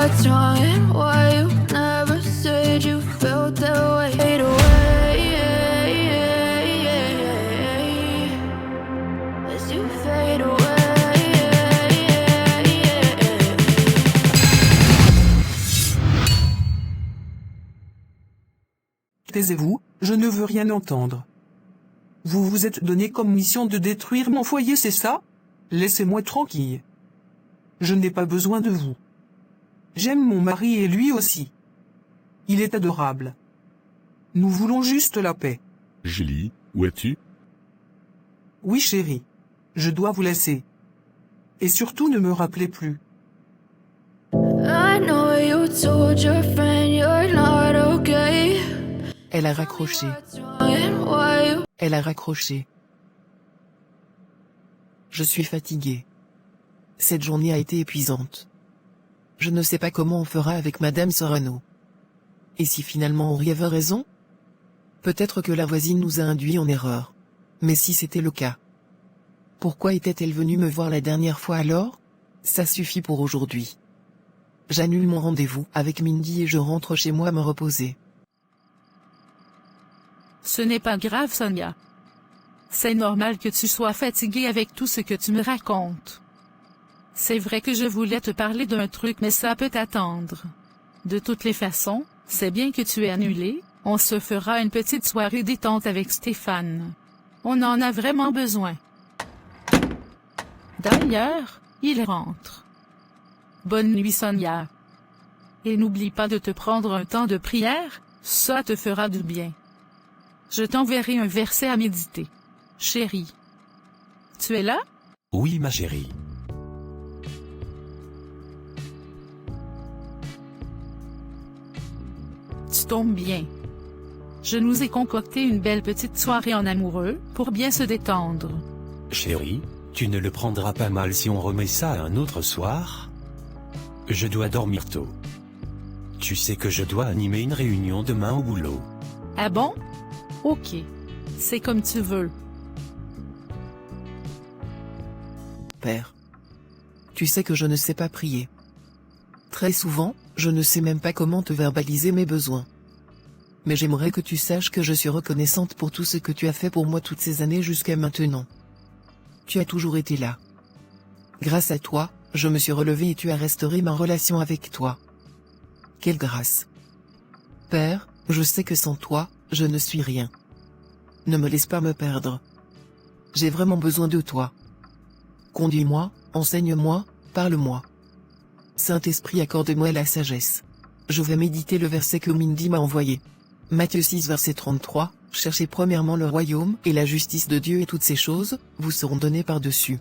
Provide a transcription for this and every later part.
our tongue and why you never said you felt that way. Fade away, as you fade away. Taisez-vous, je ne veux rien entendre. Vous vous êtes donné comme mission de détruire mon foyer, c'est ça? Laissez-moi tranquille. Je n'ai pas besoin de vous. J'aime mon mari et lui aussi. Il est adorable. Nous voulons juste la paix. Julie, où es-tu? Oui chérie. Je dois vous laisser. Et surtout ne me rappelez plus. I know you told your friend you're not okay. Elle a raccroché. And why you Elle a raccroché. Je suis fatiguée. Cette journée a été épuisante. Je ne sais pas comment on fera avec Madame Sorano. Et si finalement Henri avait raison? Peut-être que la voisine nous a induits en erreur. Mais si c'était le cas, pourquoi était-elle venue me voir la dernière fois alors? Ça suffit pour aujourd'hui. J'annule mon rendez-vous avec Mindy et je rentre chez moi me reposer. Ce n'est pas grave, Sonia. C'est normal que tu sois fatiguée avec tout ce que tu me racontes. C'est vrai que je voulais te parler d'un truc, mais ça peut attendre. De toutes les façons, c'est bien que tu aies annulé. On se fera une petite soirée détente avec Stéphane. On en a vraiment besoin. D'ailleurs, il rentre. Bonne nuit, Sonia. Et n'oublie pas de te prendre un temps de prière, ça te fera du bien. Je t'enverrai un verset à méditer. Chérie. Tu es là? Oui, ma chérie. Tu tombes bien. Je nous ai concocté une belle petite soirée en amoureux, pour bien se détendre. Chérie, tu ne le prendras pas mal si on remet ça un autre soir? Je dois dormir tôt. Tu sais que je dois animer une réunion demain au boulot. Ah bon? Ok. C'est comme tu veux. Père. Tu sais que je ne sais pas prier. Très souvent, je ne sais même pas comment te verbaliser mes besoins. Mais j'aimerais que tu saches que je suis reconnaissante pour tout ce que tu as fait pour moi toutes ces années jusqu'à maintenant. Tu as toujours été là. Grâce à toi, je me suis relevée et tu as restauré ma relation avec toi. Quelle grâce. Père, je sais que sans toi, je ne suis rien. Ne me laisse pas me perdre. J'ai vraiment besoin de toi. Conduis-moi, enseigne-moi, parle-moi. Saint-Esprit, accorde-moi la sagesse. Je vais méditer le verset que Mindy m'a envoyé. Matthieu 6 verset 33, cherchez premièrement le royaume et la justice de Dieu et toutes ces choses, vous seront données par-dessus.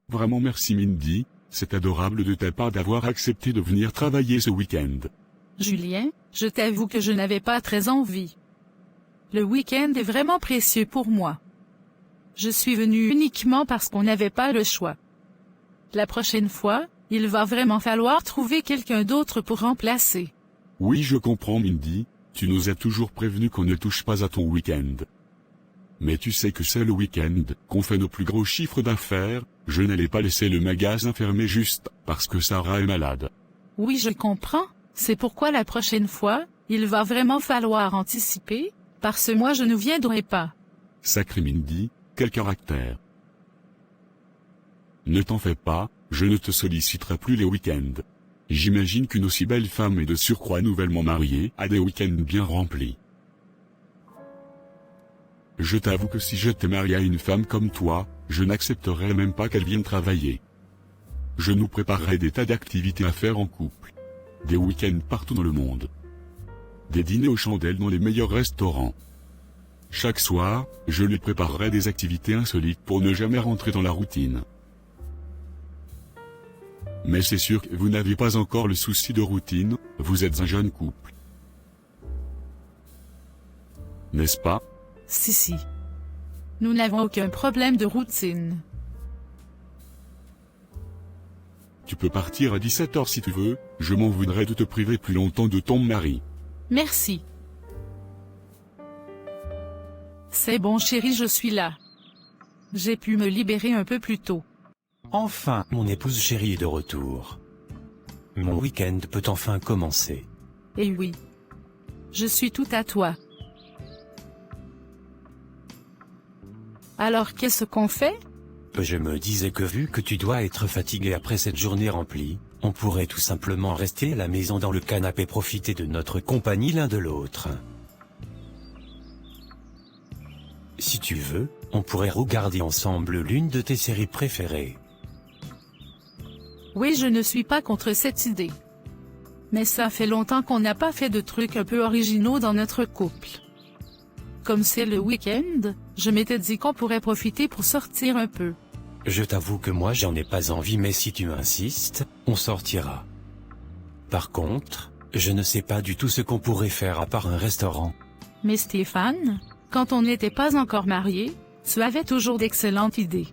Vraiment merci Mindy, c'est adorable de ta part d'avoir accepté de venir travailler ce week-end. Julien, je t'avoue que je n'avais pas très envie. Le week-end est vraiment précieux pour moi. Je suis venue uniquement parce qu'on n'avait pas le choix. La prochaine fois, il va vraiment falloir trouver quelqu'un d'autre pour remplacer. Oui, je comprends Mindy, tu nous as toujours prévenu qu'on ne touche pas à ton week-end. Mais tu sais que c'est le week-end qu'on fait nos plus gros chiffres d'affaires, je n'allais pas laisser le magasin fermé juste parce que Sarah est malade. Oui, je comprends, c'est pourquoi la prochaine fois, il va vraiment falloir anticiper, parce que moi je ne viendrai pas. Sacré Mindy, quel caractère. Ne t'en fais pas, je ne te solliciterai plus les week-ends. J'imagine qu'une aussi belle femme et de surcroît nouvellement mariée a des week-ends bien remplis. Je t'avoue que si j'étais marié à une femme comme toi, je n'accepterais même pas qu'elle vienne travailler. Je nous préparerais des tas d'activités à faire en couple. Des week-ends partout dans le monde. Des dîners aux chandelles dans les meilleurs restaurants. Chaque soir, je lui préparerai des activités insolites pour ne jamais rentrer dans la routine. Mais c'est sûr que vous n'avez pas encore le souci de routine, vous êtes un jeune couple. N'est-ce pas? Si. Nous n'avons aucun problème de routine. Tu peux partir à 17h si tu veux, je m'en voudrais de te priver plus longtemps de ton mari. Merci. C'est bon chérie, je suis là. J'ai pu me libérer un peu plus tôt. Enfin, mon épouse chérie est de retour. Mon week-end peut enfin commencer. Et oui. Je suis tout à toi. Alors qu'est-ce qu'on fait? Je me disais que vu que tu dois être fatigué après cette journée remplie, on pourrait tout simplement rester à la maison dans le canapé et profiter de notre compagnie l'un de l'autre. Si tu veux, on pourrait regarder ensemble l'une de tes séries préférées. Oui, je ne suis pas contre cette idée. Mais ça fait longtemps qu'on n'a pas fait de trucs un peu originaux dans notre couple. Comme c'est le week-end, je m'étais dit qu'on pourrait profiter pour sortir un peu. Je t'avoue que moi j'en ai pas envie, mais si tu insistes, on sortira. Par contre, je ne sais pas du tout ce qu'on pourrait faire à part un restaurant. Mais Stéphane, quand on n'était pas encore mariés, tu avais toujours d'excellentes idées.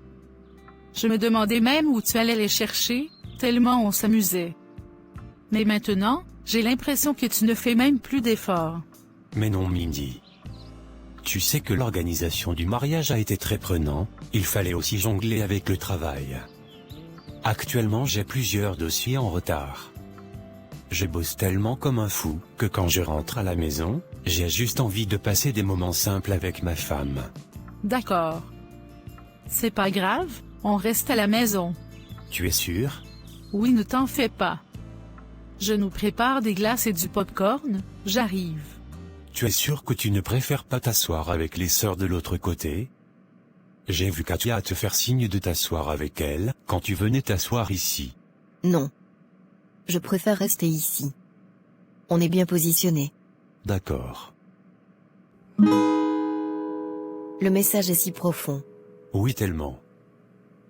Je me demandais même où tu allais les chercher, tellement on s'amusait. Mais maintenant, j'ai l'impression que tu ne fais même plus d'efforts. Mais non Mindy. Tu sais que l'organisation du mariage a été très prenant, il fallait aussi jongler avec le travail. Actuellement j'ai plusieurs dossiers en retard. Je bosse tellement comme un fou, que quand je rentre à la maison, j'ai juste envie de passer des moments simples avec ma femme. D'accord. C'est pas grave, on reste à la maison. Tu es sûr? Oui, ne t'en fais pas. Je nous prépare des glaces et du popcorn, j'arrive. Tu es sûr que tu ne préfères pas t'asseoir avec les sœurs de l'autre côté? J'ai vu Katia te faire signe de t'asseoir avec elle, quand tu venais t'asseoir ici. Non. Je préfère rester ici. On est bien positionné. D'accord. Le message est si profond. Oui tellement.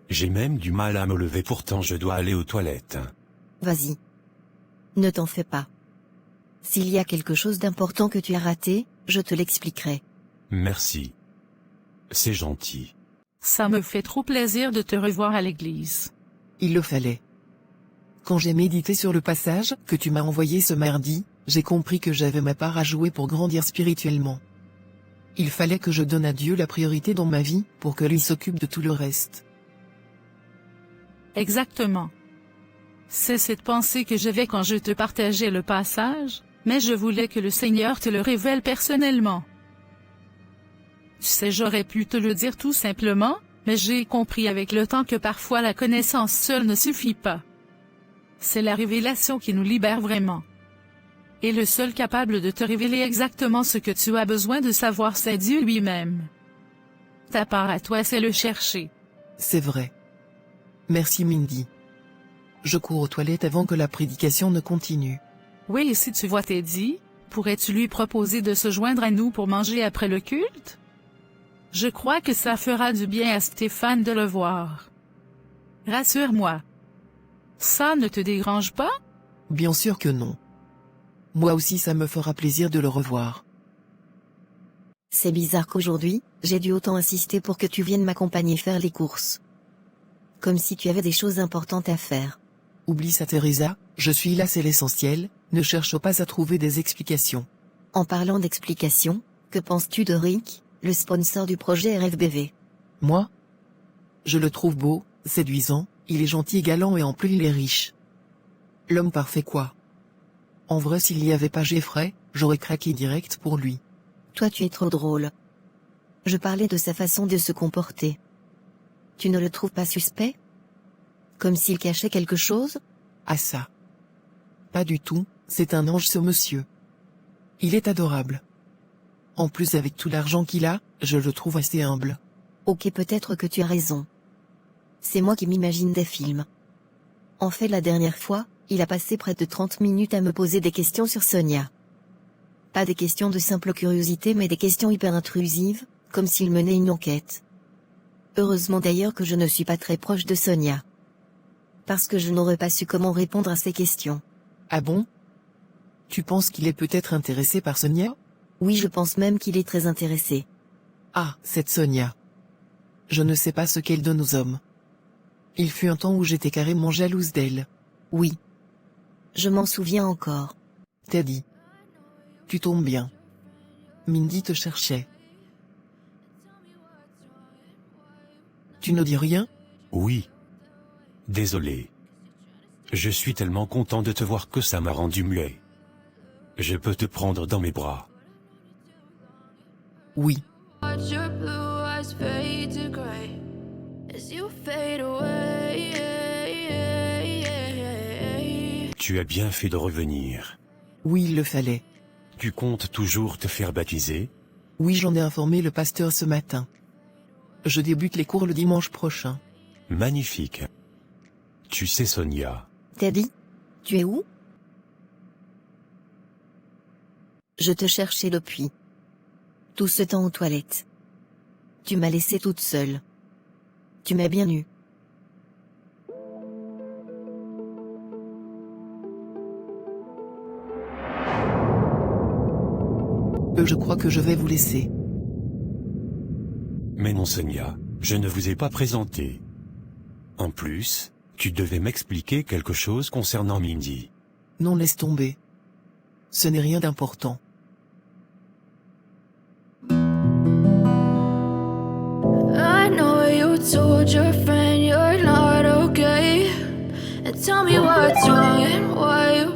J'ai même du mal à me lever, pourtant je dois aller aux toilettes. Vas-y. Ne t'en fais pas. S'il y a quelque chose d'important que tu as raté, je te l'expliquerai. Merci. C'est gentil. Ça me fait trop plaisir de te revoir à l'église. Il le fallait. Quand j'ai médité sur le passage que tu m'as envoyé ce mardi, j'ai compris que j'avais ma part à jouer pour grandir spirituellement. Il fallait que je donne à Dieu la priorité dans ma vie, pour que lui s'occupe de tout le reste. Exactement. C'est cette pensée que j'avais quand je te partageais le passage, mais je voulais que le Seigneur te le révèle personnellement. Tu sais, j'aurais pu te le dire tout simplement, mais j'ai compris avec le temps que parfois la connaissance seule ne suffit pas. C'est la révélation qui nous libère vraiment. Et le seul capable de te révéler exactement ce que tu as besoin de savoir, c'est Dieu lui-même. Ta part à toi, c'est le chercher. C'est vrai. Merci Mindy. Je cours aux toilettes avant que la prédication ne continue. Oui, et si tu vois Teddy, pourrais-tu lui proposer de se joindre à nous pour manger après le culte? Je crois que ça fera du bien à Stéphane de le voir. Rassure-moi. Ça ne te dérange pas? Bien sûr que non. Moi aussi ça me fera plaisir de le revoir. C'est bizarre qu'aujourd'hui, j'ai dû autant insister pour que tu viennes m'accompagner faire les courses. Comme si tu avais des choses importantes à faire. Oublie ça Teresa, je suis là, c'est l'essentiel, ne cherche pas à trouver des explications. En parlant d'explications, que penses-tu de Rick, le sponsor du projet RFBV? Moi? Je le trouve beau, séduisant, il est gentil et galant et en plus il est riche. L'homme parfait quoi. En vrai s'il n'y avait pas Jeffrey, j'aurais craqué direct pour lui. Toi tu es trop drôle. Je parlais de sa façon de se comporter. Tu ne le trouves pas suspect? Comme s'il cachait quelque chose? Ah ça. Pas du tout, c'est un ange ce monsieur. Il est adorable. En plus avec tout l'argent qu'il a, je le trouve assez humble. Ok, peut-être que tu as raison. C'est moi qui m'imagine des films. En fait, la dernière fois, il a passé près de 30 minutes à me poser des questions sur Sonia. Pas des questions de simple curiosité mais des questions hyper intrusives, comme s'il menait une enquête. Heureusement d'ailleurs que je ne suis pas très proche de Sonia. Parce que je n'aurais pas su comment répondre à ces questions. Ah bon? Tu penses qu'il est peut-être intéressé par Sonia? Oui, je pense même qu'il est très intéressé. Ah, cette Sonia. Je ne sais pas ce qu'elle donne aux hommes. Il fut un temps où j'étais carrément jalouse d'elle. Oui. Je m'en souviens encore. Teddy. Tu tombes bien. Mindy te cherchait. Tu ne dis rien? Oui. Désolé. Je suis tellement content de te voir que ça m'a rendu muet. Je peux te prendre dans mes bras. Oui. Watch your blue eyes fade to gray as you fade away. Tu as bien fait de revenir. Oui, il le fallait. Tu comptes toujours te faire baptiser? Oui, j'en ai informé le pasteur ce matin. Je débute les cours le dimanche prochain. Magnifique. Tu sais, Sonia, Teddy, tu es où? Je te cherchais depuis. Tout ce temps aux toilettes. Tu m'as laissée toute seule. Tu m'as bien eu. Je crois que je vais vous laisser. mais non Sonia, je ne vous ai pas présenté. En plus, tu devais m'expliquer quelque chose concernant Mindy. Non, laisse tomber. Ce n'est rien d'important. I know you told your friend you're not okay. And tell me what's wrong and why you